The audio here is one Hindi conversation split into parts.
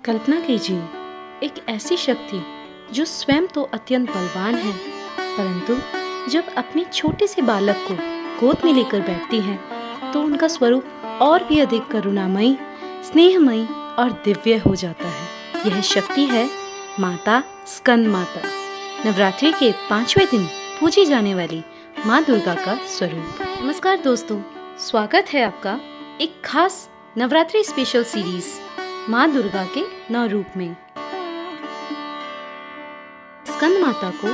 कल्पना कीजिए, एक ऐसी शक्ति जो स्वयं तो अत्यंत बलवान है, परंतु जब अपने छोटे से बालक को गोद में लेकर बैठती है तो उनका स्वरूप और भी अधिक करुणामयी, स्नेहमयी और दिव्य हो जाता है। यह शक्ति है माता स्कंद माता, नवरात्रि के 5वें दिन पूजी जाने वाली माँ दुर्गा का स्वरूप। नमस्कार दोस्तों, स्वागत है आपका एक खास नवरात्रि स्पेशल सीरीज माँ दुर्गा के 9 रूप में। स्कंद माता को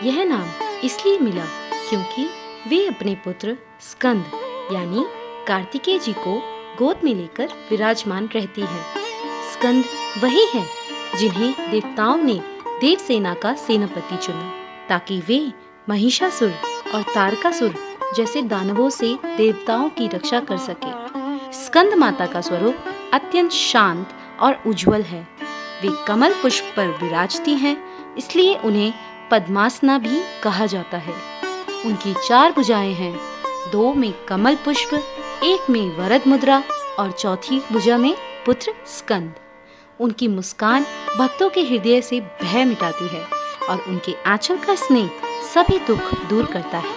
यह नाम इसलिए मिला क्योंकि वे अपने पुत्र स्कंद यानी कार्तिकेय जी को गोद में लेकर विराजमान रहती है। स्कंद वही है जिन्हें देवताओं ने देवसेना का सेनापति चुना ताकि वे महिषासुर और तारकासुर जैसे दानवों से देवताओं की रक्षा कर सके। स्कंद माता का स्वरूप अत्यंत शांत और उज्जवल है। वे कमल पुष्प पर विराजती हैं, इसलिए उन्हें पद्मासना भी कहा जाता है। उनकी 4 भुजाएं हैं, 2 में कमल पुष्प, 1 में वरद मुद्रा और चौथी भुजा में पुत्र स्कंद। उनकी मुस्कान भक्तों के हृदय से भय मिटाती है और उनके आंचल का स्नेह सभी दुख दूर करता है।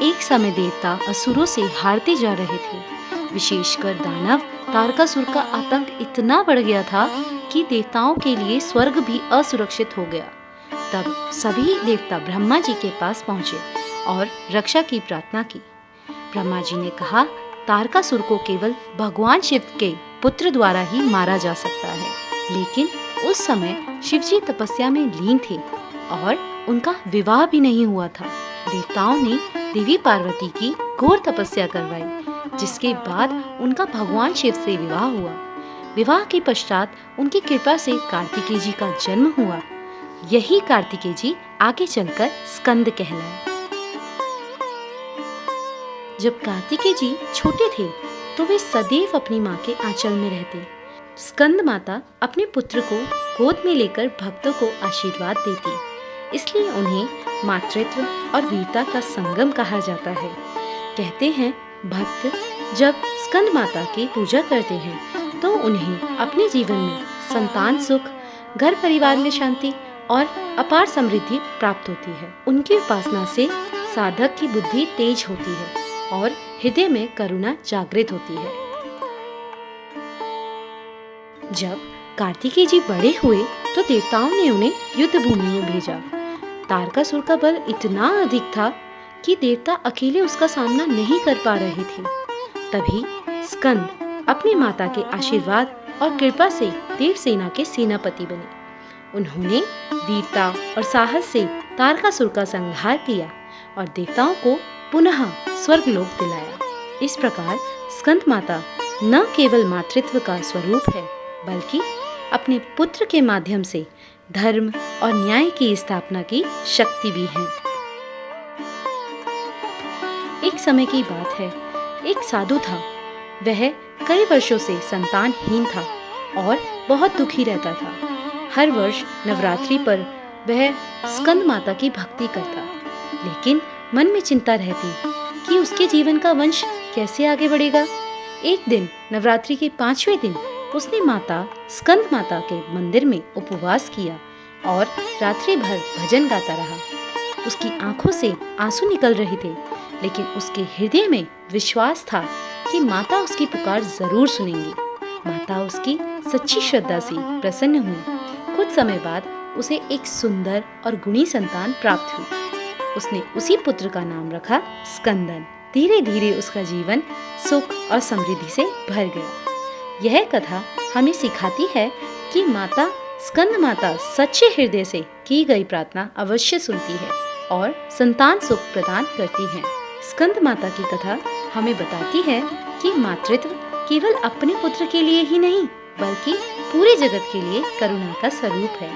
एक समय देवता असुरों से हारते जा रहे थे। विशेषकर दानव तारकासुर का आतंक इतना बढ़ गया था कि देवताओं के लिए स्वर्ग भी असुरक्षित हो गया। तब सभी देवता ब्रह्मा जी के पास पहुंचे और रक्षा की प्रार्थना की। ब्रह्मा जी ने कहा, तारकासुर को केवल भगवान शिव के पुत्र द्वारा ही मारा जा सकता है। लेकिन उस समय शिव जी तपस्या में लीन थे और उनका विवाह भी नहीं हुआ था। देवताओं ने देवी पार्वती की घोर तपस्या करवाई, जिसके बाद उनका भगवान शिव से विवाह हुआ। विवाह के पश्चात उनकी कृपा से कार्तिकेय जी का जन्म हुआ। यही कार्तिकेय जी आगे चलकर स्कंद कहलाए। जब कार्तिकेय जी छोटे थे तो वे सदैव अपनी माँ के आंचल में रहते। स्कंद माता अपने पुत्र को गोद में लेकर भक्तों को आशीर्वाद देती, इसलिए उन्हें मातृत्व और वीरता का संगम कहा जाता है। कहते हैं, भक्त जब स्कंद माता की पूजा करते हैं तो उन्हें अपने जीवन में संतान सुख, घर परिवार में शांति और अपार समृद्धि प्राप्त होती है। उनकी उपासना से साधक की बुद्धि तेज होती है और हृदय में करुणा जागृत होती है। जब कार्तिकेय जी बड़े हुए तो देवताओं ने उन्हें युद्ध भूमि में भेजा। तारकासुर का बल इतना अधिक था कि देवता अकेले उसका सामना नहीं कर पा रहे थे। तभी स्कंद अपनी माता के आशीर्वाद और कृपा से देवसेना के सेनापति बने। उन्होंने वीरता और साहस से तारकासुर का संहार किया और देवताओं को पुनः स्वर्गलोक दिलाया। इस प्रकार स्कंद माता न केवल मातृत्व का स्वरूप है, बल्कि अपने पुत्र के माध्यम से धर्म और न्याय की स्थापना की शक्ति भी है। एक समय की बात है, एक साधु था। वह कई वर्षों से संतानहीन था और बहुत दुखी रहता था। हर वर्ष नवरात्रि पर वह स्कंद माता की भक्ति करता, लेकिन मन में चिंता रहती कि उसके जीवन का वंश कैसे आगे बढ़ेगा। एक दिन नवरात्रि के 5वें दिन उसने माता स्कंद माता के मंदिर में उपवास किया और रात्रि भर भजन गाता रहा। उसकी आंखों से आंसू निकल रहे थे, लेकिन उसके हृदय में विश्वास था कि माता उसकी पुकार जरूर सुनेंगी। माता उसकी सच्ची श्रद्धा से प्रसन्न हुई। कुछ समय बाद उसे एक सुंदर और गुणी संतान प्राप्त हुई। उसने उसी पुत्र का नाम रखा स्कंदन। धीरे धीरे उसका जीवन सुख और समृद्धि से भर गया। यह कथा हमें सिखाती है कि माता स्कंद माता सच्चे हृदय से की गई प्रार्थना अवश्य सुनती है और संतान सुख प्रदान करती है। स्कंद माता की कथा हमें बताती है कि मातृत्व केवल अपने पुत्र के लिए ही नहीं, बल्कि पूरे जगत के लिए करुणा का स्वरूप है।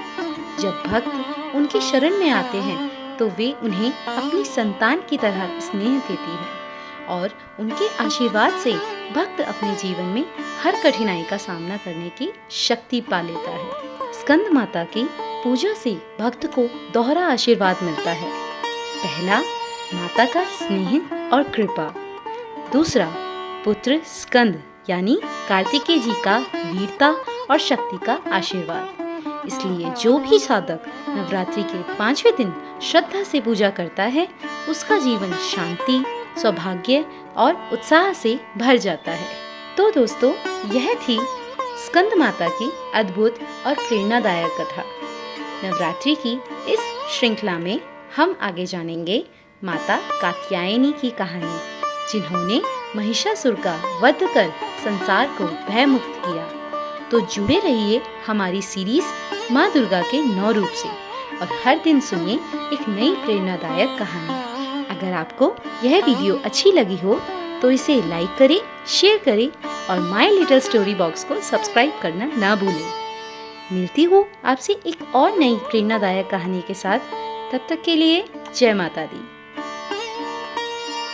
जब भक्त उनकी शरण में आते हैं तो वे उन्हें अपनी संतान की तरह स्नेह देती है और उनके आशीर्वाद से भक्त अपने जीवन में हर कठिनाई का सामना करने की शक्ति पा लेता है। स्कंद माता की पूजा से भक्त को दोहरा आशीर्वाद मिलता है। पहला, माता का स्नेह और कृपा। दूसरा, पुत्र स्कंद यानी कार्तिकेय जी का वीरता और शक्ति का आशीर्वाद। इसलिए जो भी साधक नवरात्रि के 5वें दिन श्रद्धा से पूजा करता है, उसका जीवन शांति, सौभाग्य और उत्साह से भर जाता है। तो दोस्तों, यह थी स्कंद माता की अद्भुत और प्रेरणादायक कथा। नवरात्रि की इस श्रृंखला में हम आगे जानेंगे माता कात्यायनी की कहानी, जिन्होंने महिषासुर का वध कर संसार को भयमुक्त किया। तो जुड़े रहिए हमारी सीरीज माँ दुर्गा के 9 रूप से और हर दिन सुनिए एक नई प्रेरणादायक कहानी। अगर आपको यह वीडियो अच्छी लगी हो तो इसे लाइक करें, शेयर करें और माय लिटिल स्टोरी बॉक्स को सब्सक्राइब करना ना भूलें। मिलती हूँ आपसे एक और नई प्रेरणादायक कहानी के साथ। तब तक के लिए जय माता दी।